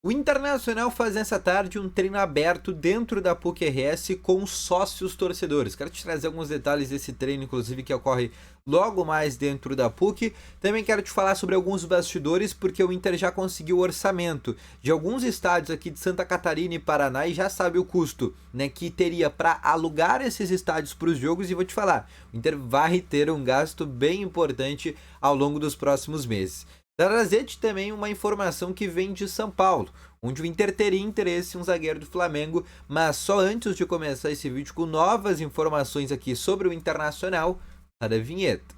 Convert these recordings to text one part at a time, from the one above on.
O Internacional faz nessa tarde um treino aberto dentro da PUC-RS com sócios torcedores. Quero te trazer alguns detalhes desse treino, inclusive, que ocorre logo mais dentro da PUC. Também quero te falar sobre alguns bastidores, porque o Inter já conseguiu o orçamento de alguns estádios aqui de Santa Catarina e Paraná e já sabe o custo, né, que teria para alugar esses estádios para os jogos. E vou te falar, o Inter vai ter um gasto bem importante ao longo dos próximos meses. Trazer-te também uma informação que vem de São Paulo, onde o Inter teria interesse em um zagueiro do Flamengo, mas só antes de começar esse vídeo com novas informações aqui sobre o Internacional, para a vinheta.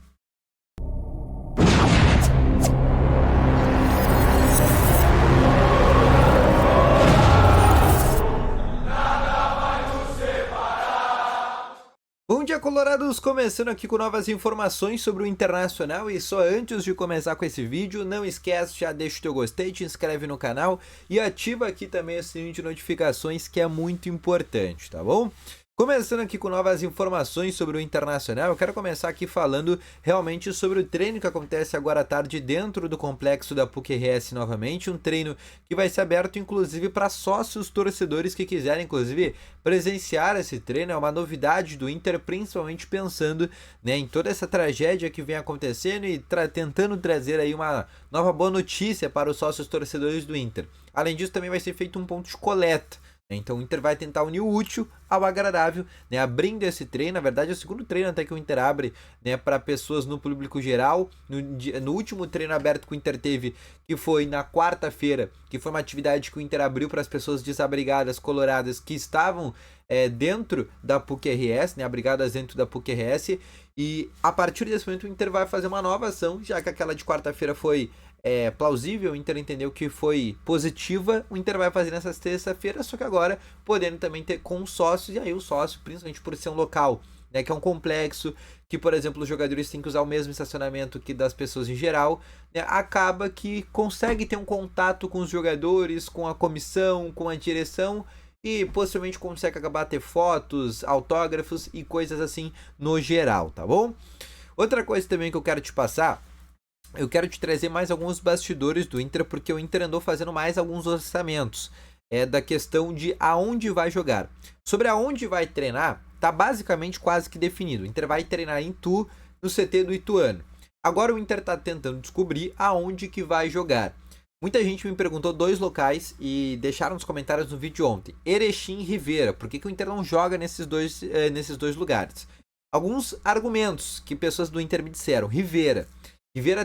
Bom dia, colorados! Começando aqui com novas informações sobre o Internacional e só antes de começar com esse vídeo, não esquece, já deixa o teu gostei, te inscreve no canal e ativa aqui também o sininho de notificações que é muito importante, tá bom? Começando aqui com novas informações sobre o Internacional, eu quero começar aqui falando realmente sobre o treino que acontece agora à tarde dentro do complexo da PUC-RS novamente, um treino que vai ser aberto inclusive para sócios torcedores que quiserem inclusive presenciar esse treino. É uma novidade do Inter, principalmente pensando, né, em toda essa tragédia que vem acontecendo e tentando trazer aí uma nova boa notícia para os sócios torcedores do Inter. Além disso, também vai ser feito um ponto de coleta. Então o Inter vai tentar unir o útil ao agradável, né, abrindo esse treino. Na verdade é o segundo treino até que o Inter abre, né, para pessoas no público geral. No último treino aberto que o Inter teve, que foi na quarta-feira, que foi uma atividade que o Inter abriu para as pessoas desabrigadas, coloradas, que estavam dentro da PUC-RS, né, abrigadas dentro da PUC-RS. E a partir desse momento o Inter vai fazer uma nova ação, já que aquela de quarta-feira foi plausível, o Inter entendeu que foi positiva, o Inter vai fazer nessa terça-feira, só que agora podendo também ter com sócios, e aí o sócio, principalmente por ser um local, né, que é um complexo, que por exemplo os jogadores têm que usar o mesmo estacionamento que das pessoas em geral, né, acaba que consegue ter um contato com os jogadores, com a comissão, com a direção, e possivelmente consegue acabar ter fotos, autógrafos e coisas assim no geral, tá bom? Outra coisa também que eu quero te passar, eu quero te trazer mais alguns bastidores do Inter, porque o Inter andou fazendo mais alguns orçamentos da questão de aonde vai jogar. Sobre aonde vai treinar, tá basicamente quase que definido. O Inter vai treinar em Itu, no CT do Ituano. Agora o Inter tá tentando descobrir aonde que vai jogar. Muita gente me perguntou dois locais e deixaram nos comentários no vídeo ontem. Erechim e Rivera. Por que o Inter não joga nesses dois lugares? Alguns argumentos que pessoas do Inter me disseram. Rivera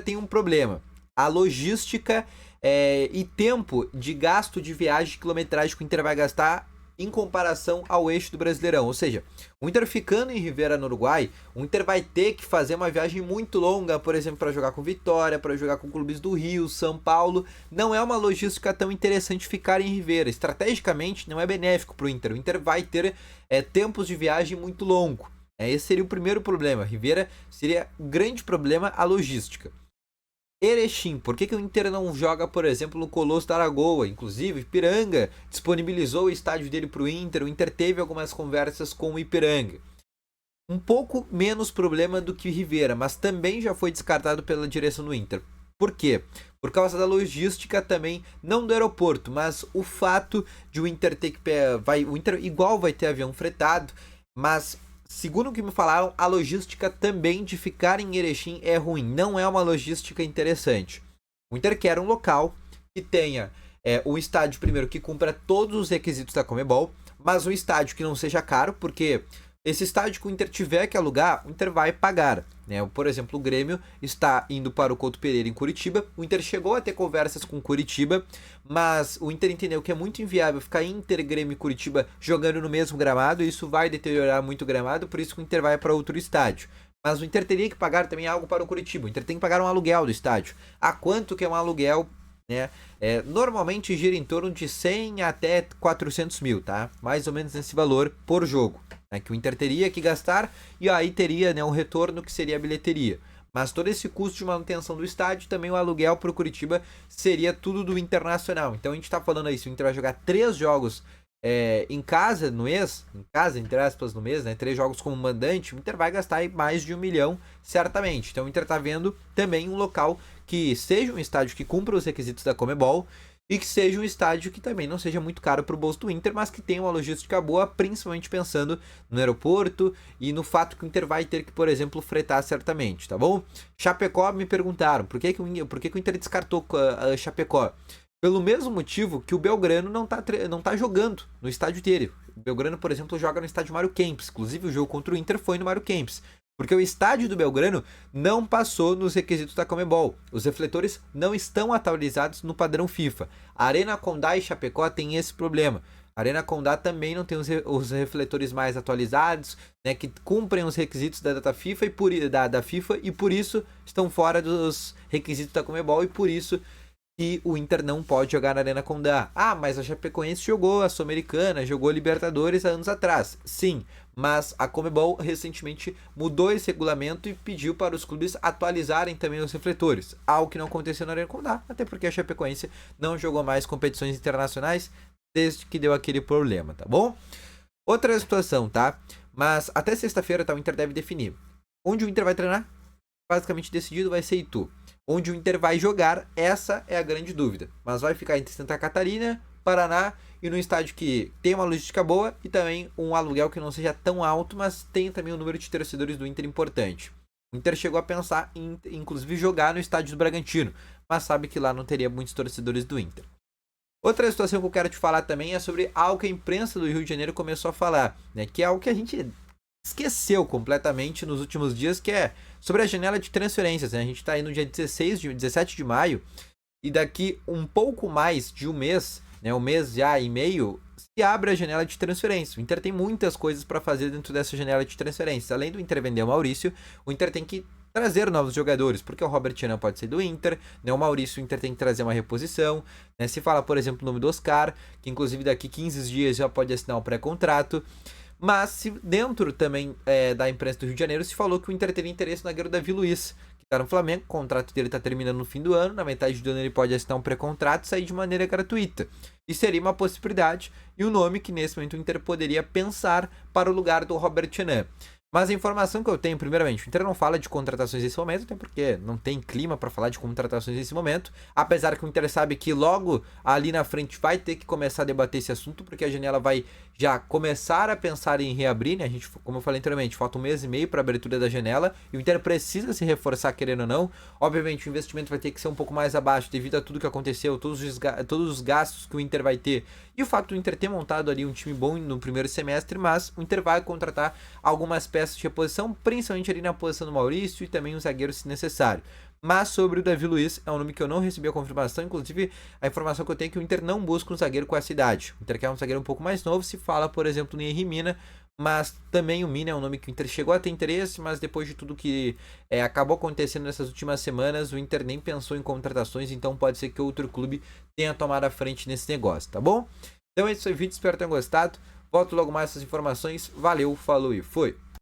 tem um problema. A logística e tempo de gasto de viagem, de quilometragem que o Inter vai gastar em comparação ao eixo do Brasileirão. Ou seja, o Inter ficando em Rivera, no Uruguai, o Inter vai ter que fazer uma viagem muito longa, por exemplo, para jogar com Vitória, para jogar com clubes do Rio, São Paulo. Não é uma logística tão interessante ficar em Rivera. Estrategicamente, não é benéfico para o Inter. O Inter vai ter tempos de viagem muito longos. Esse seria o primeiro problema. Rivera seria um grande problema, a logística. Erechim, por que o Inter não joga, por exemplo, no Colosso da Lagoa? Inclusive, Ipiranga disponibilizou o estádio dele para o Inter teve algumas conversas com o Ipiranga. Um pouco menos problema do que Rivera, mas também já foi descartado pela direção do Inter. Por quê? Por causa da logística também, não do aeroporto, mas o fato de o Inter ter que... o Inter igual vai ter avião fretado, mas... segundo o que me falaram, a logística também de ficar em Erechim é ruim. Não é uma logística interessante. O Inter quer um local que tenha um estádio, primeiro, que cumpra todos os requisitos da Conmebol, mas um estádio que não seja caro, porque esse estádio que o Inter tiver que alugar, o Inter vai pagar, né? Por exemplo, o Grêmio está indo para o Couto Pereira em Curitiba. O Inter chegou a ter conversas com Curitiba, mas o Inter entendeu que é muito inviável ficar Inter, Grêmio e Curitiba jogando no mesmo gramado, e isso vai deteriorar muito o gramado, por isso que o Inter vai para outro estádio. Mas o Inter teria que pagar também algo para o Curitiba. O Inter tem que pagar um aluguel do estádio. A quanto que é um aluguel, né? Normalmente gira em torno de 100 até 400 mil, tá? Mais ou menos esse valor por jogo, né, que o Inter teria que gastar, e aí teria, né, um retorno que seria a bilheteria. Mas todo esse custo de manutenção do estádio, também o aluguel para o Curitiba, seria tudo do Internacional. Então a gente está falando aí, se o Inter vai jogar 3 jogos em casa no mês, em casa, entre aspas, no mês, né, 3 jogos como mandante, o Inter vai gastar aí mais de 1 milhão, certamente. Então o Inter está vendo também um local que seja um estádio que cumpra os requisitos da Conmebol e que seja um estádio que também não seja muito caro para o bolso do Inter, mas que tenha uma logística boa, principalmente pensando no aeroporto e no fato que o Inter vai ter que, por exemplo, fretar certamente, tá bom? Chapecó, me perguntaram por que o Inter descartou a Chapecó. Pelo mesmo motivo que o Belgrano não tá jogando no estádio dele. O Belgrano, por exemplo, joga no estádio Mário Kempes. Inclusive, o jogo contra o Inter foi no Mário Kempes. Porque o estádio do Belgrano não passou nos requisitos da Conmebol. Os refletores não estão atualizados no padrão FIFA. A Arena Condá e Chapecó tem esse problema. A Arena Condá também não tem os refletores mais atualizados, né, que cumprem os requisitos da data FIFA da FIFA e por isso estão fora dos requisitos da Conmebol e por isso que o Inter não pode jogar na Arena Condá. Ah, mas a Chapecoense jogou a Sul-Americana, jogou a Libertadores há anos atrás. Sim, mas a Conmebol recentemente mudou esse regulamento e pediu para os clubes atualizarem também os refletores. Algo que não aconteceu na Arena Condá, até porque a Chapecoense não jogou mais competições internacionais desde que deu aquele problema, tá bom? Outra situação, tá? Mas até sexta-feira, tá, o Inter deve definir. Onde o Inter vai treinar? Basicamente decidido vai ser Itu. Onde o Inter vai jogar, essa é a grande dúvida. Mas vai ficar entre Santa Catarina, Paraná e num estádio que tem uma logística boa e também um aluguel que não seja tão alto, mas tem também um número de torcedores do Inter importante. O Inter chegou a pensar em, inclusive, jogar no estádio do Bragantino, mas sabe que lá não teria muitos torcedores do Inter. Outra situação que eu quero te falar também é sobre algo que a imprensa do Rio de Janeiro começou a falar, né? Que é algo que a gente esqueceu completamente nos últimos dias, que é sobre a janela de transferências, né? A gente está aí no dia 17 de maio e daqui um pouco mais de um mês, né, um mês já e meio, se abre a janela de transferências. O Inter tem muitas coisas para fazer dentro dessa janela de transferências. Além do Inter vender o Maurício, o Inter tem que trazer novos jogadores, porque o Robert não pode ser do Inter, né? O Maurício, o Inter tem que trazer uma reposição, né? Se fala, por exemplo, o nome do Oscar, que inclusive daqui 15 dias já pode assinar um pré-contrato. Mas se dentro também da imprensa do Rio de Janeiro se falou que o Inter teria interesse no zagueiro Davi Luiz, que está no Flamengo, o contrato dele está terminando no fim do ano, na metade do ano ele pode assinar um pré-contrato e sair de maneira gratuita. E seria uma possibilidade e um nome que nesse momento o Inter poderia pensar para o lugar do Robert Renan. Mas a informação que eu tenho, primeiramente, o Inter não fala de contratações nesse momento, até porque não tem clima para falar de contratações nesse momento, apesar que o Inter sabe que logo ali na frente vai ter que começar a debater esse assunto, porque a janela vai já começar a pensar em reabrir, né? A gente, como eu falei anteriormente, falta um mês e meio para a abertura da janela, e o Inter precisa se reforçar querendo ou não. Obviamente o investimento vai ter que ser um pouco mais abaixo devido a tudo que aconteceu, todos os gastos que o Inter vai ter, e o fato do Inter ter montado ali um time bom no primeiro semestre, mas o Inter vai contratar algumas peças de reposição, principalmente ali na posição do Maurício e também um zagueiro se necessário. Mas sobre o Davi Luiz, é um nome que eu não recebi a confirmação, inclusive a informação que eu tenho é que o Inter não busca um zagueiro com essa idade. O Inter quer um zagueiro um pouco mais novo, se fala, por exemplo, no Henry Mina, mas também o Mina é um nome que o Inter chegou a ter interesse, mas depois de tudo que acabou acontecendo nessas últimas semanas, o Inter nem pensou em contratações, então pode ser que outro clube tenha tomado a frente nesse negócio, tá bom? Então esse foi o vídeo, espero que tenham gostado. Volto logo mais essas informações. Valeu, falou e foi!